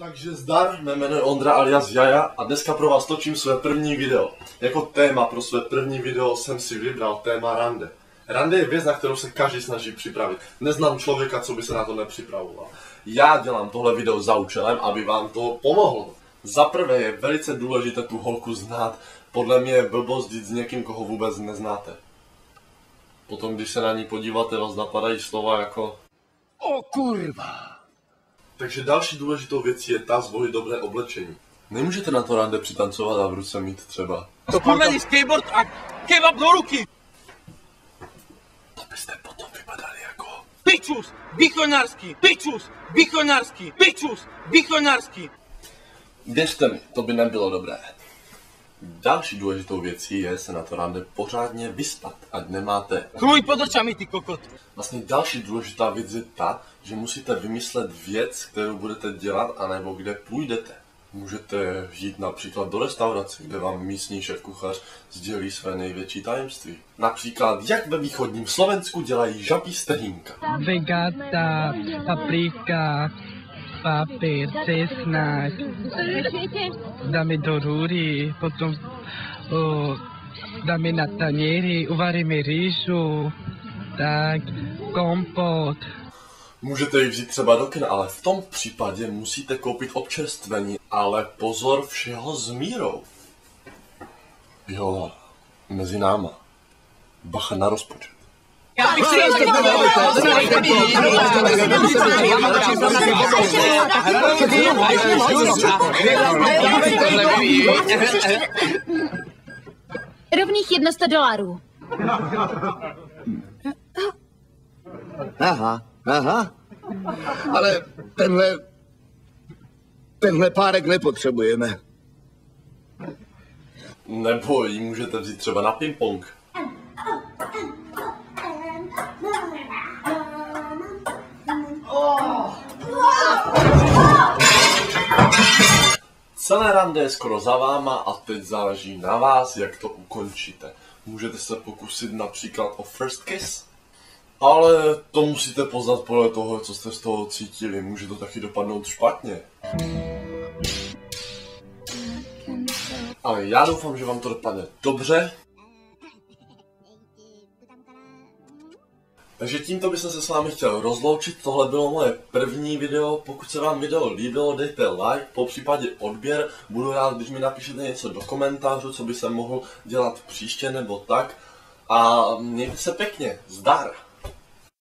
Takže zdar, mé jméno je Ondra alias Jaja a dneska pro vás točím své první video. Jako téma pro své první video jsem si vybral téma rande. Rande je věc, na kterou se každý snaží připravit. Neznám člověka, co by se na to nepřipravoval. Já dělám tohle video za účelem, aby vám to pomohlo. Za prvé je velice důležité tu holku znát. Podle mě je blbost jít s někým, koho vůbec neznáte. Potom, když se na ní podíváte, vás napadají slova jako O kurva! Takže další důležitou věcí je ta zvolit dobré oblečení. Nemůžete na to rande přitancovat a v ruce mít třeba Spomený skateboard a kebab do ruky! To byste potom vypadali jako Pičus! Východňarský! Pičus! Východňarský! Pičus! Východňarský! Věřte mi, to by nebylo dobré. Další důležitou věcí je se na to rande pořádně vyspat, ať nemáte. Kruj pod očami, ty kokot! Vlastně další důležitá věc je ta, že musíte vymyslet věc, kterou budete dělat, anebo kde půjdete. Můžete jít například do restaurace, kde vám místní šéfkuchař sdělí své největší tajemství. Například, jak ve východním Slovensku dělají žabí stehínka. Vegata, paprika, papír, cesnak, dáme do rúry, potom dáme na taniery, uvaríme rýžu, tak kompot. Můžete ji vzít třeba do kina, ale v tom případě musíte koupit občerstvení. Ale pozor, všeho s mírou. Jo, mezi náma. Bacha na rozpočet. Já bych si ještě Rovných $100. Aha. Ale tenhle párek nepotřebujeme. Nebo ji můžete vzít třeba na ping-pong. Celé rande je skoro za váma a teď záleží na vás, jak to ukončíte. Můžete se pokusit například o first kiss, ale to musíte poznat podle toho, co jste z toho cítili. Může to taky dopadnout špatně. Ale já doufám, že vám to dopadne dobře. Takže tímto bych se s vámi chtěl rozloučit. Tohle bylo moje první video. Pokud se vám video líbilo, dejte like, popřípadě odběr. Budu rád, když mi napíšete něco do komentářů, co by se mohl dělat příště nebo tak. A mějte se pěkně. Zdar!